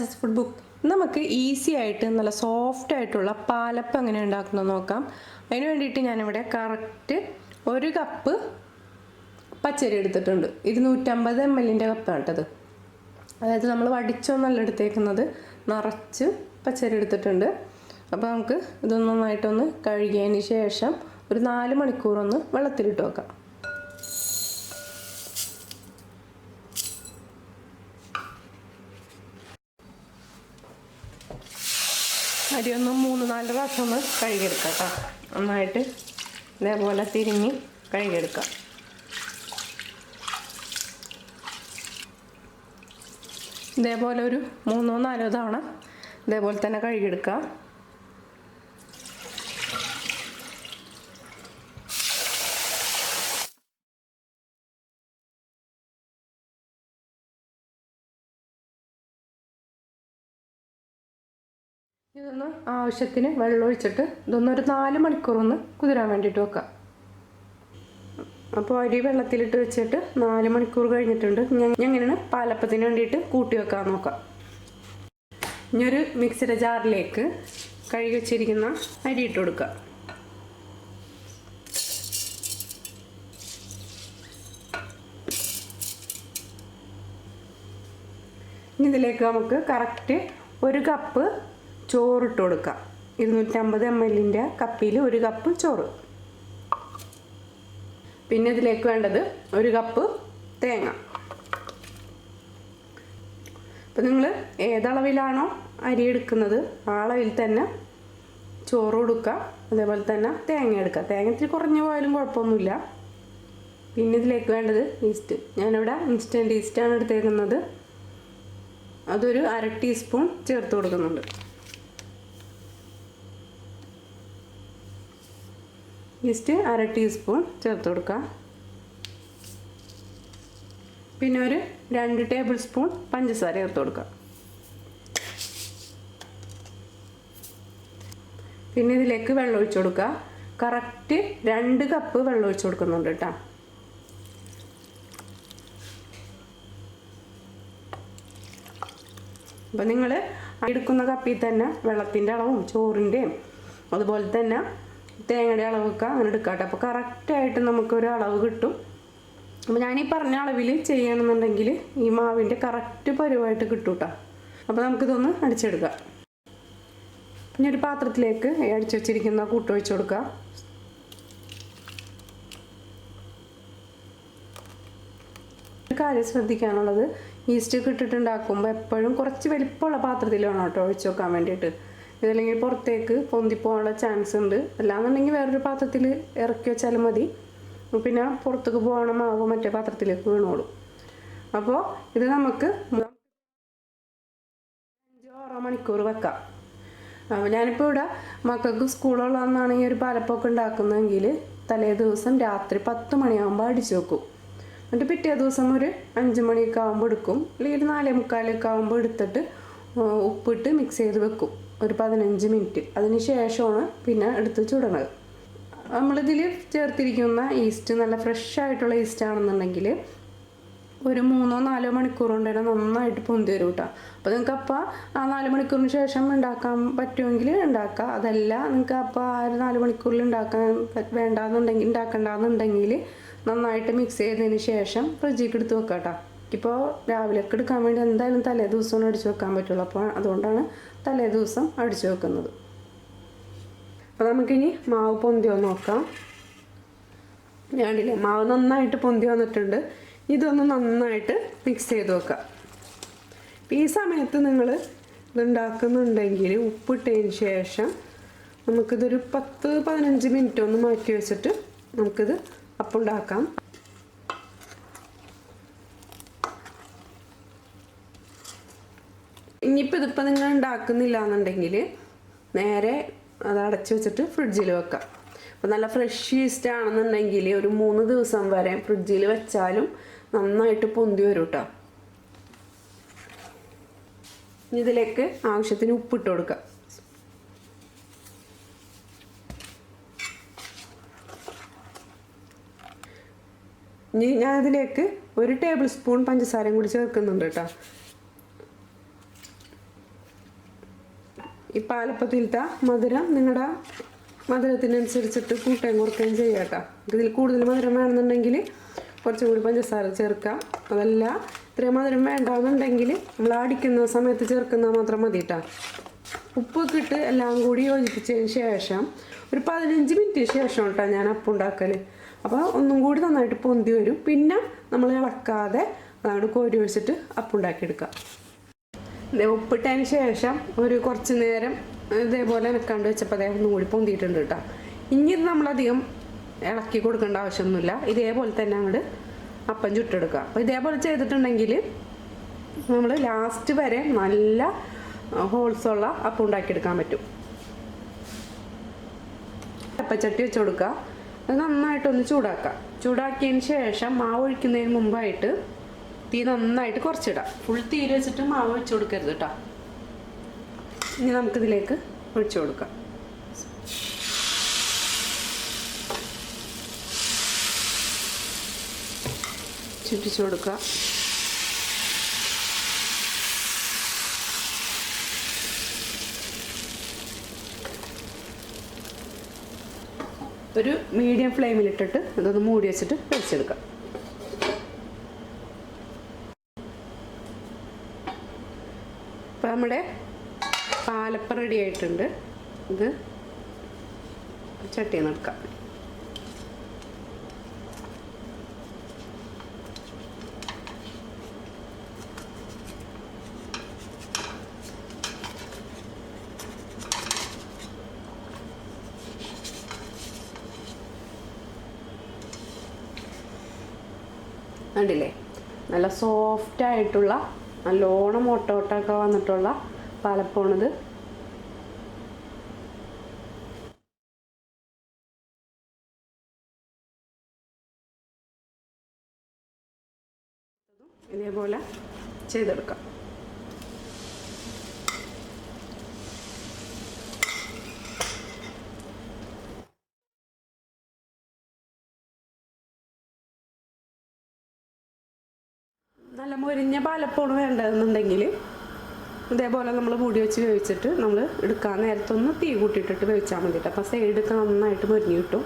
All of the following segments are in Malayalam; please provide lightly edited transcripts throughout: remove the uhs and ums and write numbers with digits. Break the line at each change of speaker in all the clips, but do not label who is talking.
Rajas food book. നമുക്ക് ഈസി ആയിട്ട് നല്ല സോഫ്റ്റ് ആയിട്ടുള്ള പാലപ്പം എങ്ങനെ ഉണ്ടാക്കുന്നത് നോക്കാം. അതിന് വേണ്ടിയിട്ട് ഞാനിവിടെ കറക്റ്റ് 1 കപ്പ് പച്ചരി എടുത്തിട്ടുണ്ട്. 250 ml കപ്പാണ് കേട്ടത്. അതായത് നമ്മൾ വടിച്ചൊന്നല്ല എടുത്തേക്കുന്നത്, നിറച്ച് പച്ചരി എടുത്തിട്ടുണ്ട്. അപ്പോൾ നമുക്ക് ഇതൊന്ന് നന്നായിട്ടൊന്ന് കഴുകിയതിന് ശേഷം ഒരു 4 മണിക്കൂറൊന്ന് വെള്ളത്തിലിട്ട് വെക്കാം. അരി ഒന്ന് 3-4 പ്രാവശ്യം ഒന്ന് കഴുകിയെടുക്കാം കേട്ടോ. നന്നായിട്ട് ഇതേപോലെ തിരിഞ്ഞ് കഴുകിയെടുക്കാം. ഇതേപോലെ ഒരു 3-4 തവണ ഇതേപോലെ തന്നെ കഴുകിയെടുക്കാം. ഇതൊന്ന് ആവശ്യത്തിന് വെള്ളം ഒഴിച്ചിട്ട് ഇതൊന്നൊരു 4 മണിക്കൂറൊന്ന് കുതിരാൻ വേണ്ടിയിട്ട് വെക്കാം. അപ്പോൾ അരി വെള്ളത്തിലിട്ട് വെച്ചിട്ട് 4 മണിക്കൂർ കഴിഞ്ഞിട്ടുണ്ട്. ഞാൻ എങ്ങനെയാണ് പാലപ്പത്തിന് വേണ്ടിയിട്ട് കൂട്ടി വെക്കാൻ നോക്കാം. ഇനി ഒരു മിക്സിയുടെ ജാറിലേക്ക് കഴുകി വെച്ചിരിക്കുന്ന അരി ഇട്ട് കൊടുക്കുക. ഇനി ഇതിലേക്ക് നമുക്ക് കറക്റ്റ് 1 കപ്പ് ചോറിട്ട് കൊടുക്കാം. 250 ml കപ്പിൽ 1 കപ്പ് ചോറ്. പിന്നെ ഇതിലേക്ക് വേണ്ടത് 1 കപ്പ് തേങ്ങ. അപ്പോൾ നിങ്ങൾ ഏതളവിലാണോ അരി എടുക്കുന്നത് ആ അളവിൽ തന്നെ ചോറ് കൊടുക്കുക. അതേപോലെ തന്നെ തേങ്ങ എടുക്കുക. തേങ്ങ ഇത്തിരി കുറഞ്ഞു പോയാലും കുഴപ്പമൊന്നുമില്ല. പിന്നെ ഇതിലേക്ക് വേണ്ടത് ഈസ്റ്റ്. ഞാനിവിടെ ഇൻസ്റ്റൻറ്റ് ഈസ്റ്റാണ് എടുത്തേക്കുന്നത്. അതൊരു 1/2 ടീസ്പൂൺ ചേർത്ത് കൊടുക്കുന്നുണ്ട്. ഈസ്റ്റ് 1/2 ടീസ്പൂൺ ചേർത്ത് കൊടുക്കുക. പിന്നെ ഒരു 2 ടേബിൾ സ്പൂൺ പഞ്ചസാര ചേർത്ത് കൊടുക്കുക. പിന്നെ ഇതിലേക്ക് വെള്ളം ഒഴിച്ചു കൊടുക്കുക. കറക്റ്റ് 2 കപ്പ് വെള്ളം ഒഴിച്ചു കൊടുക്കുന്നുണ്ട് കേട്ടോ. അപ്പം നിങ്ങൾ എടുക്കുന്ന കപ്പിൽ തന്നെ വെള്ളത്തിൻ്റെ അളവും ചോറിൻ്റെയും അതുപോലെ തന്നെ തേങ്ങയുടെ അളവൊക്കെ അങ്ങനെ എടുക്കാം. അപ്പോൾ കറക്റ്റായിട്ട് നമുക്കൊരു അളവ് കിട്ടും. അപ്പോൾ ഞാനീ പറഞ്ഞ അളവിൽ ചെയ്യണമെന്നുണ്ടെങ്കിൽ ഈ മാവിൻ്റെ കറക്റ്റ് പരുവായിട്ട് കിട്ടും കേട്ടോ. അപ്പോൾ നമുക്കിതൊന്ന് അടിച്ചെടുക്കാം. പിന്നെ ഒരു പാത്രത്തിലേക്ക് അടിച്ചു വെച്ചിരിക്കുന്ന കൂട്ട് ഒഴിച്ചു കൊടുക്കുക. ഒരു കാര്യം ശ്രദ്ധിക്കാനുള്ളത്, ഈസ്റ്റ് ഇട്ടിട്ടുണ്ടാക്കുമ്പോൾ എപ്പോഴും കുറച്ച് വലിപ്പമുള്ള പാത്രത്തിൽ വേണം കേട്ടോ ഒഴിച്ചു വെക്കാൻ വേണ്ടിയിട്ട്. ഇതല്ലെങ്കിൽ പുറത്തേക്ക് പൊന്തിപ്പോകാനുള്ള ചാൻസ് ഉണ്ട്. അല്ലാന്നുണ്ടെങ്കിൽ വേറൊരു പാത്രത്തിൽ ഇറക്കി വെച്ചാലും മതി. പിന്നെ പുറത്തേക്ക് പോകണ മാവ് മറ്റേ പാത്രത്തിലേക്ക് വീണോളും. അപ്പോൾ ഇത് നമുക്ക് 5-6 മണിക്കൂർ വെക്കാം. അപ്പോൾ ഞാനിപ്പോൾ ഇവിടെ മക്കൾക്ക് സ്കൂളുള്ളതെന്നാണ് ഈ ഒരു പാലപ്പമൊക്കെ ഉണ്ടാക്കുന്നതെങ്കിൽ തലേ ദിവസം രാത്രി 10 മണിയാകുമ്പോൾ അടിച്ചു വെക്കും. എന്നിട്ട് പിറ്റേ ദിവസം ഒരു 5 മണിയൊക്കെ ആകുമ്പോൾ എടുക്കും. അല്ലെങ്കിൽ ഒരു 4:45 ആകുമ്പോൾ എടുത്തിട്ട് ഉപ്പിട്ട് മിക്സ് ചെയ്ത് വെക്കും ഒരു 15 മിനിറ്റ്. അതിന് ശേഷമാണ് പിന്നെ എടുത്ത് ചുടണത്. നമ്മളിതിൽ ചേർത്തിരിക്കുന്ന ഈസ്റ്റ് നല്ല ഫ്രഷ് ആയിട്ടുള്ള ഈസ്റ്റ് ആണെന്നുണ്ടെങ്കിൽ ഒരു 3-4 മണിക്കൂർ കൊണ്ട് തന്നെ നന്നായിട്ട് പൊന്തി വരും കേട്ടോ. അപ്പോൾ നിങ്ങൾക്ക് അപ്പോൾ ആ 4 മണിക്കൂറിന് ശേഷം ഉണ്ടാക്കാൻ പറ്റുമെങ്കിൽ ഉണ്ടാക്കുക. അതല്ല നിങ്ങൾക്ക് അപ്പോൾ ആ ഒരു 4 മണിക്കൂറിൽ ഉണ്ടാക്കണ്ടെന്നുണ്ടെങ്കിൽ നന്നായിട്ട് മിക്സ് ചെയ്തതിന് ശേഷം ഫ്രിഡ്ജിലേക്ക് എടുത്ത് വെക്കാം കേട്ടോ. ഇപ്പോൾ രാവിലേക്ക് എടുക്കാൻ വേണ്ടി എന്തായാലും തലേ ദിവസമാണ് അടിച്ചു വെക്കാൻ പറ്റുള്ളൂ. അപ്പോൾ അതുകൊണ്ടാണ് തലേ ദിവസം അടിച്ചു വെക്കുന്നത്. അപ്പോൾ നമുക്കിനി മാവ് പൊന്തി വന്ന് നോക്കാം. ഞാനില്ലേ മാവ് നന്നായിട്ട് പൊന്തി വന്നിട്ടുണ്ട്. ഇതൊന്ന് നന്നായിട്ട് മിക്സ് ചെയ്ത് വെക്കാം. ഈ സമയത്ത് നിങ്ങൾ ഇതുണ്ടാക്കുന്നുണ്ടെങ്കിൽ ഉപ്പിട്ടതിന് ശേഷം നമുക്കിതൊരു 10-15 മിനിറ്റ് ഒന്ന് മാറ്റി വെച്ചിട്ട് നമുക്കിത് അപ്പം ഉണ്ടാക്കാം. ഇനിയിപ്പോൾ ഇതിപ്പോൾ നിങ്ങൾ ഉണ്ടാക്കുന്നില്ല എന്നുണ്ടെങ്കിൽ നേരെ അത് അടച്ചു വെച്ചിട്ട് ഫ്രിഡ്ജിൽ വെക്കാം. അപ്പോൾ നല്ല ഫ്രഷ് ഈസ്റ്റ് ആണെന്നുണ്ടെങ്കിൽ ഒരു 3 ദിവസം വരെ ഫ്രിഡ്ജിൽ വെച്ചാലും നന്നായിട്ട് പൊന്തി വരും കേട്ടോ. ഇതിലേക്ക് ആവശ്യത്തിന് ഉപ്പിട്ട് കൊടുക്കാം. ഇനി ഞാൻ ഇതിലേക്ക് 1 ടേബിൾ സ്പൂൺ പഞ്ചസാരയും കൂടി ചേർക്കുന്നുണ്ട് കേട്ടോ. ഈ പാലപ്പത്തിലത്തെ മധുരം നിങ്ങളുടെ മധുരത്തിനനുസരിച്ചിട്ട് കൂട്ടുകയും കുറയ്ക്കുകയും ചെയ്യാം കേട്ടോ. ഇതിൽ കൂടുതൽ മധുരം വേണമെന്നുണ്ടെങ്കിൽ കുറച്ചും കൂടി പഞ്ചസാര ചേർക്കാം. അതല്ല ഇത്രയും മധുരം വേണ്ടാന്നുണ്ടെങ്കിൽ നമ്മൾ അടിക്കുന്ന സമയത്ത് ചേർക്കുന്നത് മാത്രം മതി കേട്ടോ. ഉപ്പൊക്കെ ഇട്ട് എല്ലാം കൂടി യോജിപ്പിച്ചതിന് ശേഷം ഒരു 15 മിനിറ്റിന് ശേഷം കേട്ടോ ഞാൻ അപ്പം ഉണ്ടാക്കൽ. അപ്പോൾ ഒന്നും കൂടി നന്നായിട്ട് പൊന്തി വരും. പിന്നെ നമ്മൾ ഇളക്കാതെ അതങ്ങോട്ട് കോരി ഒഴിച്ചിട്ട് അപ്പം ഉണ്ടാക്കിയെടുക്കാം. ഉപ്പിട്ടതിന് ശേഷം ഒരു കുറച്ച് നേരം ഇതേപോലെ ഇളക്കാണ്ട് വെച്ചപ്പോൾ അതേ ഒന്നും കൂടി പൊന്തിയിട്ടുണ്ട് കേട്ടോ. ഇനി ഇത് നമ്മളധികം ഇളക്കി കൊടുക്കേണ്ട ആവശ്യമൊന്നുമില്ല. ഇതേപോലെ തന്നെ അങ്ങോട്ട് അപ്പം ചുട്ടെടുക്കുക. അപ്പോൾ ഇതേപോലെ ചെയ്തിട്ടുണ്ടെങ്കിൽ നമ്മൾ ലാസ്റ്റ് വരെ നല്ല ഹോൾസുള്ള അപ്പം ഉണ്ടാക്കിയെടുക്കാൻ പറ്റും. അപ്പച്ചട്ടി വെച്ച് കൊടുക്കുക. അത് നന്നായിട്ടൊന്ന് ചൂടാക്കുക. ചൂടാക്കിയതിന് ശേഷം മാവ് ഒഴിക്കുന്നതിന് മുമ്പായിട്ട് തീ നന്നായിട്ട് കുറച്ചിടാം. ഫുൾ തീര് വെച്ചിട്ട് മാവ് ഒഴിച്ചു കൊടുക്കരുത് കേട്ടോ. ഇനി നമുക്കിതിലേക്ക് ഒഴിച്ചു കൊടുക്കാം. ചുറ്റിച്ചു കൊടുക്കുക. ഒരു മീഡിയം ഫ്ലെയിമിലിട്ടിട്ട് ഇതൊന്ന് മൂടി വെച്ചിട്ട് വെച്ചെടുക്കാം. അപ്പോൾ നമ്മുടെ പാലപ്പം റെഡി ആയിട്ടുണ്ട്. ഇത് ചട്ടിയിൽ നിന്ന് എടുക്കാം. കണ്ടില്ലേ, നല്ല സോഫ്റ്റ് ആയിട്ടുള്ള നല്ലോണം ഓട്ടോട്ടൊക്കെ വന്നിട്ടുള്ള പാലപ്പമാണിത്. ഇതേപോലെ ചെയ്തെടുക്കാം. നല്ല മൊരിഞ്ഞ പാലപ്പമാണ് വേണ്ടതെന്നുണ്ടെങ്കിൽ ഇതേപോലെ നമ്മൾ മൂടി വെച്ച് വേവിച്ചിട്ട് നമ്മൾ എടുക്കാൻ നേരത്തൊന്ന് തീ കൂട്ടിയിട്ടിട്ട് വേവിച്ചാൽ മതിയിട്ട്. അപ്പോൾ സൈഡൊക്കെ നന്നായിട്ട് മൊരിഞ്ഞ് കിട്ടും.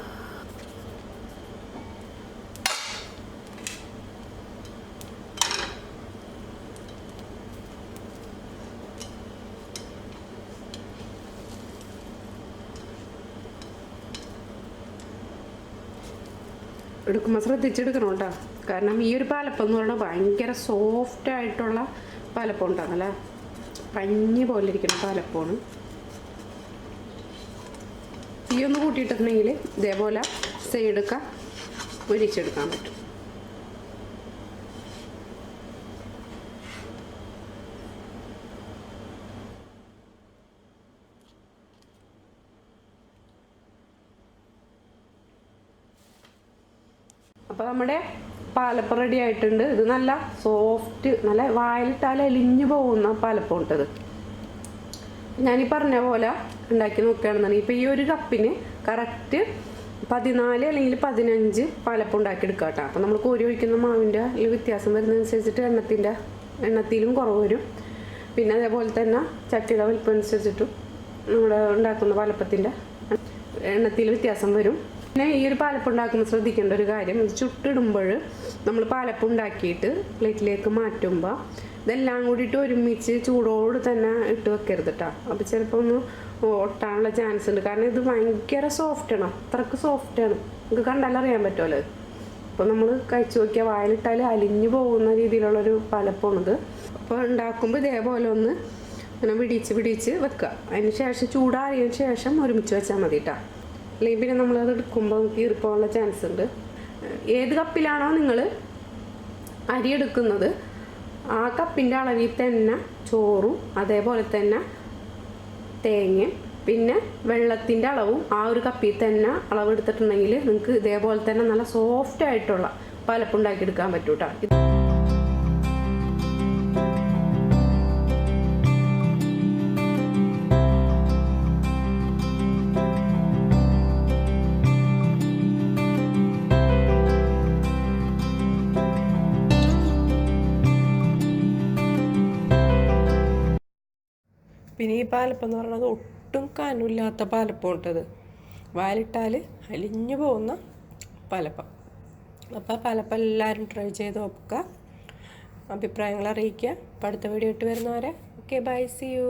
എടുക്കുമ്പോൾ ശ്രദ്ധിച്ചെടുക്കണം കേട്ടോ. കാരണം ഈ ഒരു പാലപ്പം എന്ന് പറഞ്ഞാൽ ഭയങ്കര സോഫ്റ്റ് ആയിട്ടുള്ള പാലപ്പം ഉണ്ടാകുന്നല്ലേ, പഞ്ഞി പോലെ ഇരിക്കുന്ന പാലപ്പമാണ്. തീ ഒന്ന് കൂട്ടിയിട്ടുണ്ടെങ്കിൽ ഇതേപോലെ സൈഡൊക്കെ പൊരിച്ചെടുക്കാൻ പറ്റും. അപ്പോൾ നമ്മുടെ പാലപ്പം റെഡി ആയിട്ടുണ്ട്. ഇത് നല്ല സോഫ്റ്റ്, നല്ല വായിലിട്ടാൽ എലിഞ്ഞു പോകുന്ന പാലപ്പം ഉണ്ടത്. ഞാനീ പറഞ്ഞ പോലെ ഉണ്ടാക്കി നോക്കുകയാണെന്നുണ്ടെങ്കിൽ ഇപ്പോൾ ഈ ഒരു കപ്പിന് കറക്റ്റ് 14 അല്ലെങ്കിൽ 15 പാലപ്പം ഉണ്ടാക്കിയെടുക്കുക കേട്ടോ. അപ്പോൾ നമ്മൾ കോരി ഒഴിക്കുന്ന മാവിൻ്റെ വ്യത്യാസം വരുന്നതനുസരിച്ചിട്ട് എണ്ണത്തിലും കുറവ് വരും. പിന്നെ അതേപോലെ തന്നെ ചട്ടിയുടെ വലിപ്പം അനുസരിച്ചിട്ടും നമ്മൾ ഉണ്ടാക്കുന്ന പാലപ്പത്തിൻ്റെ എണ്ണത്തിൽ വ്യത്യാസം വരും. പിന്നെ ഈ ഒരു പാലപ്പം ഉണ്ടാക്കുമ്പോൾ ശ്രദ്ധിക്കേണ്ട ഒരു കാര്യം, ഇത് ചുട്ടിടുമ്പോൾ നമ്മൾ പാലപ്പം ഉണ്ടാക്കിയിട്ട് പ്ലേറ്റിലേക്ക് മാറ്റുമ്പോൾ ഇതെല്ലാം കൂടിയിട്ട് ഒരുമിച്ച് ചൂടോട് തന്നെ ഇട്ട് വെക്കരുത് കേട്ടോ. അപ്പോൾ ചിലപ്പോൾ ഒന്ന് ഒട്ടാനുള്ള ചാൻസ് ഉണ്ട്. കാരണം ഇത് ഭയങ്കര സോഫ്റ്റാണ്, അത്രക്ക് സോഫ്റ്റാണ്. നമുക്ക് കണ്ടാലറിയാൻ പറ്റുമല്ലോ. അപ്പോൾ നമ്മൾ കഴിച്ചു നോക്കിയാൽ വായിലിട്ടാൽ അലിഞ്ഞു പോകുന്ന രീതിയിലുള്ളൊരു പാലപ്പമാണിത്. അപ്പോൾ ഉണ്ടാക്കുമ്പോൾ ഇതേപോലെ ഒന്ന് ഇങ്ങനെ പിടിച്ച് വെക്കുക. അതിന് ശേഷം ചൂടാറിയതിന് ശേഷം ഒരുമിച്ച് വെച്ചാൽ മതി കേട്ടോ. അല്ലെങ്കിൽ പിന്നെ നമ്മളത് എടുക്കുമ്പോൾ കീറിപ്പോകാനുള്ള ചാൻസ് ഉണ്ട്. ഏത് കപ്പിലാണോ നിങ്ങൾ അരി എടുക്കുന്നത് ആ കപ്പിൻ്റെ അളവിൽ തന്നെ ചോറും അതേപോലെ തന്നെ തേങ്ങയും പിന്നെ വെള്ളത്തിൻ്റെ അളവും ആ ഒരു കപ്പിൽ തന്നെ അളവെടുത്തിട്ടുണ്ടെങ്കിൽ നിങ്ങൾക്ക് ഇതേപോലെ തന്നെ നല്ല സോഫ്റ്റ് ആയിട്ടുള്ള പാലപ്പം ഉണ്ടാക്കിയെടുക്കാൻ പറ്റും കേട്ടോ. പിന്നെ ഈ പാലപ്പം എന്ന് പറയുന്നത് ഒട്ടും കനമില്ലാത്ത പാലപ്പം ഇട്ടത്, വാലിട്ടാൽ അലിഞ്ഞു പോകുന്ന പാലപ്പം. അപ്പോൾ പാലപ്പം എല്ലാവരും ട്രൈ ചെയ്ത് നോക്കുക, അഭിപ്രായങ്ങൾ അറിയിക്കുക. അപ്പോൾ അടുത്ത വീഡിയോ ഇട്ട് വരുന്നവരെ ഓക്കെ, ബൈ, സി യു.